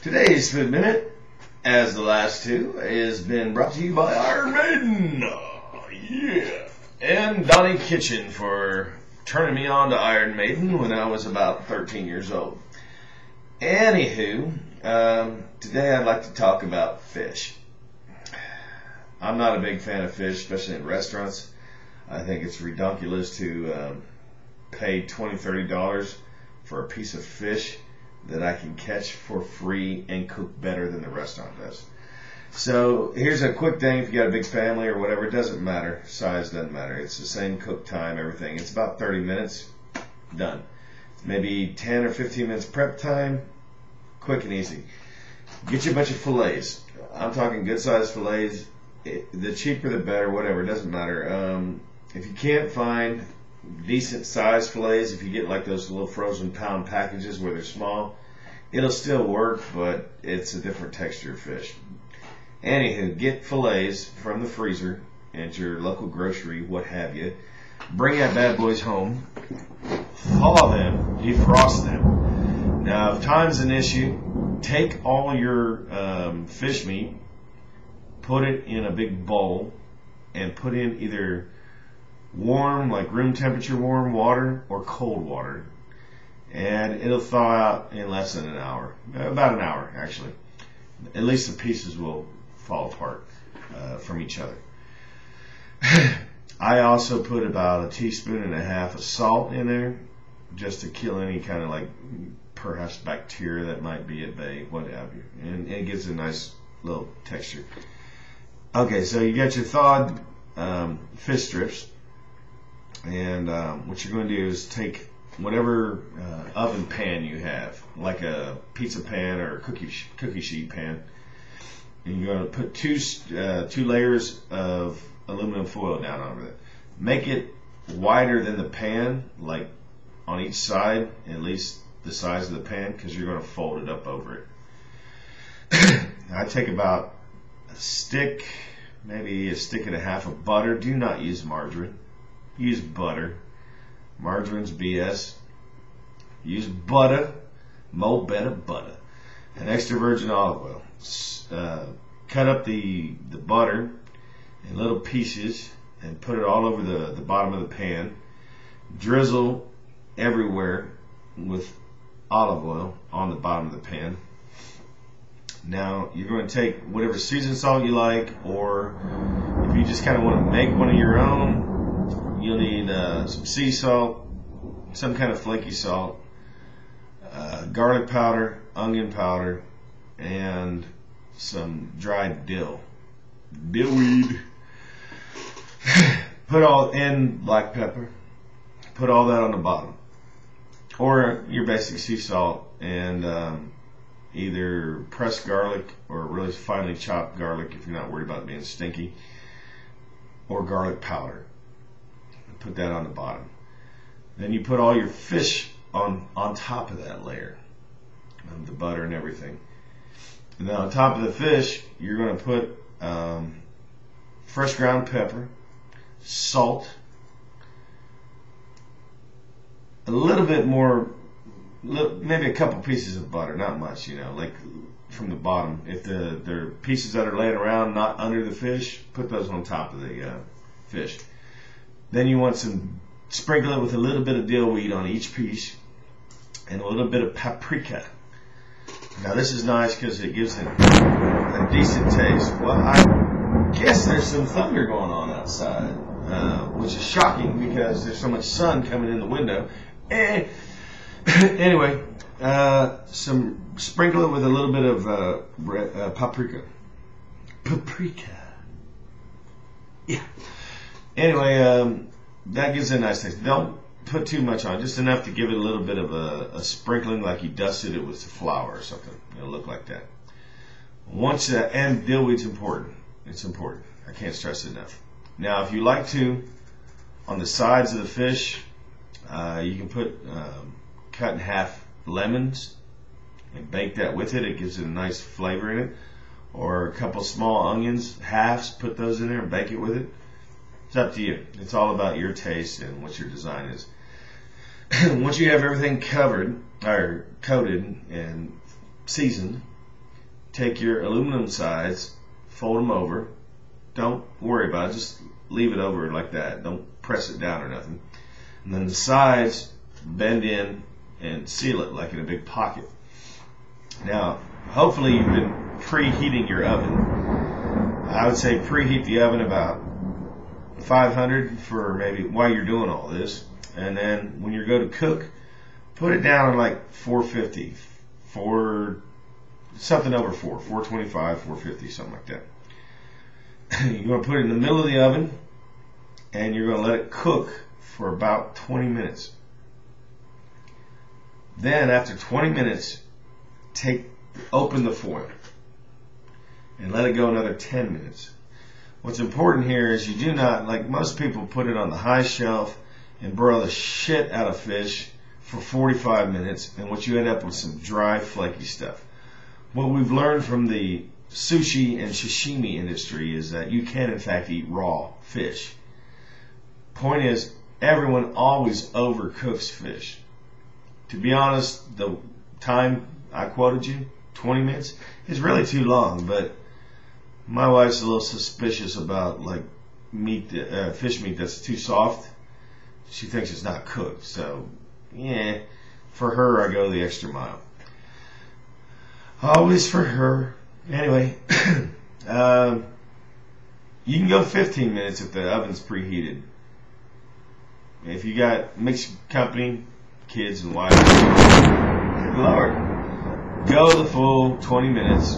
Today's Food Minute, as the last two, has been brought to you by Iron Maiden. Yeah. And Donnie Kitchen for turning me on to Iron Maiden when I was about 13 years old. Anywho, today I'd like to talk about fish. I'm not a big fan of fish, especially in restaurants. I think it's ridiculous to pay $20, $30 for a piece of fish that I can catch for free and cook better than the restaurant does. So here's a quick thing. If you got a big family or whatever, it doesn't matter. Size doesn't matter. It's the same cook time, everything. It's about 30 minutes, done. Maybe 10 or 15 minutes prep time, quick and easy. Get you a bunch of fillets. I'm talking good sized fillets. The cheaper the better, whatever, it doesn't matter. If you can't find decent sized fillets, if you get like those little frozen pound packages where they're small, it'll still work, but it's a different texture of fish. Anywho, get fillets from the freezer at your local grocery, what have you. Bring that bad boys home, thaw them, defrost them. Now, if time's an issue, take all your fish meat, put it in a big bowl, and put in either warm, like room temperature warm water or cold water, and it'll thaw out in less than an hour, about an hour actually. At least the pieces will fall apart from each other. I also put about 1.5 teaspoons of salt in there just to kill any kind of like perhaps bacteria that might be at bay, what have you, and it gives a nice little texture. Okay, so you got your thawed fish strips. And what you're going to do is take whatever oven pan you have, like a pizza pan or a cookie sheet pan, and you're going to put two layers of aluminum foil down over it. Make it wider than the pan, like on each side, at least the size of the pan, because you're going to fold it up over it. I take about a stick, maybe a stick and a half of butter. Do not use margarine. Use butter. Margarine's BS. Use butter. Mo better butter. And extra virgin olive oil. Cut up the butter in little pieces and put it all over the bottom of the pan. Drizzle everywhere with olive oil on the bottom of the pan. Now you're going to take whatever seasoned salt you like, or if you just kind of want to make one of your own, you'll need some sea salt, some kind of flaky salt, garlic powder, onion powder, and some dried dill. Dillweed. And black pepper. Put all that on the bottom. Or your basic sea salt and either pressed garlic or really finely chopped garlic if you're not worried about it being stinky, or garlic powder. Put that on the bottom. Then you put all your fish on top of that layer of the butter and everything. And then on top of the fish, you're going to put fresh ground pepper, salt, a little bit more, maybe a couple pieces of butter, not much, like from the bottom. If there are pieces that are laying around not under the fish, put those on top of the fish. Then you want sprinkle it with a little bit of dill weed on each piece and a little bit of paprika. Now this is nice because it gives it a decent taste. Well, I guess there's some thunder going on outside, which is shocking because there's so much sun coming in the window. Anyway, sprinkle it with a little bit of paprika. Paprika. Yeah. Anyway, that gives it a nice taste. Don't put too much on, just enough to give it a little bit of a sprinkling, like you dusted it with flour or something. It'll look like that. And dillweed's important. It's important. I can't stress it enough. Now, if you like to, on the sides of the fish, you can put cut in half lemons and bake that with it. It gives it a nice flavor in it. Or a couple small onions, halves, put those in there and bake it with it. It's up to you. It's all about your taste and what your design is. Once you have everything covered or coated and seasoned, take your aluminum sides, fold them over. Don't worry about it. Just leave it over like that. Don't press it down or nothing. And then the sides, bend in and seal it like in a big pocket. Now, hopefully you've been preheating your oven. I would say preheat the oven about 500 for maybe while you're doing all this. And then when you go to cook, put it down at like 450, something over 425, 450, something like that. You're going to put it in the middle of the oven, and you're going to let it cook for about 20 minutes. Then after 20 minutes, open the foil and let it go another 10 minutes. What's important here is you do not, like most people, put it on the high shelf and broil the shit out of fish for 45 minutes, and what you end up with some dry, flaky stuff. What we've learned from the sushi and sashimi industry is that you can in fact eat raw fish. Point is, everyone always overcooks fish. To be honest, the time I quoted you, 20 minutes, is really too long, but my wife's a little suspicious about like fish meat that's too soft. She thinks it's not cooked, so yeah, for her I go the extra mile. Always for her. Anyway, you can go 15 minutes if the oven's preheated. If you got mixed company, kids and wife, good Lord, go the full 20 minutes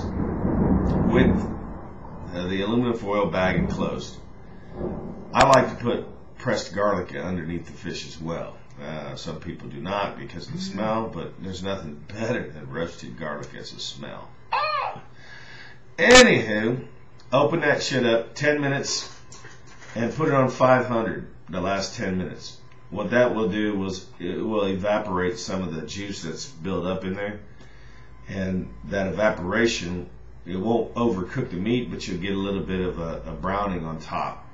with the aluminum foil bag enclosed. I like to put pressed garlic underneath the fish as well. Some people do not because of the smell, but there's nothing better than roasted garlic as a smell. Anywho, open that shit up 10 minutes and put it on 500 the last 10 minutes. What that will do is it will evaporate some of the juice that's built up in there, and that evaporation, it won't overcook the meat, but you'll get a little bit of a browning on top.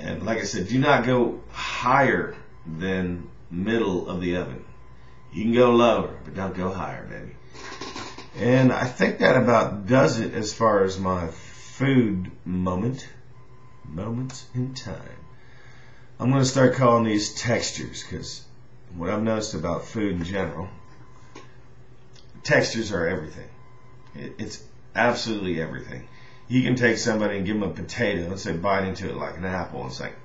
And like I said, do not go higher than middle of the oven. You can go lower, but don't go higher, baby. And I think that about does it as far as my food moments in time. I'm going to start calling these textures, because what I've noticed about food in general, textures are everything. It's absolutely everything. You can take somebody and give them a potato and say bite into it like an apple, and it's like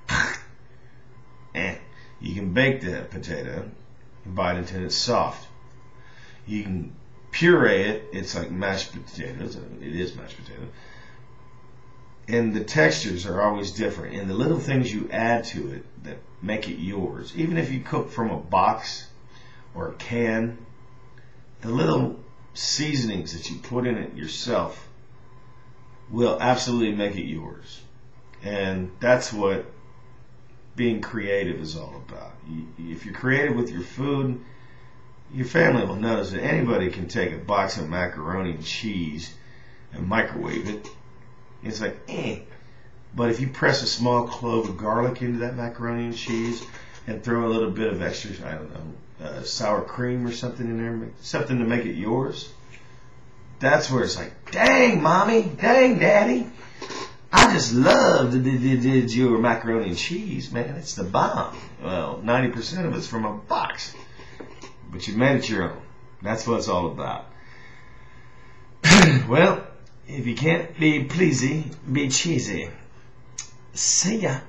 You can bake the potato and bite into it, it's soft. You can puree it, it's like mashed potatoes. It is mashed potato. And the textures are always different, and the little things you add to it that make it yours. Even if you cook from a box or a can, the little seasonings that you put in it yourself will absolutely make it yours. And that's what being creative is all about. If you're creative with your food, your family will notice that anybody can take a box of macaroni and cheese and microwave it. It's like, But if you press a small clove of garlic into that macaroni and cheese and throw a little bit of extra, I don't know, sour cream or something in there, something to make it yours, that's where it's like, dang, mommy, dang, daddy, I just love did your macaroni and cheese, man. It's the bomb. Well, 90% of it's from a box, but you made it your own. That's what it's all about. Well, if you can't be pleasy, be cheesy. See ya.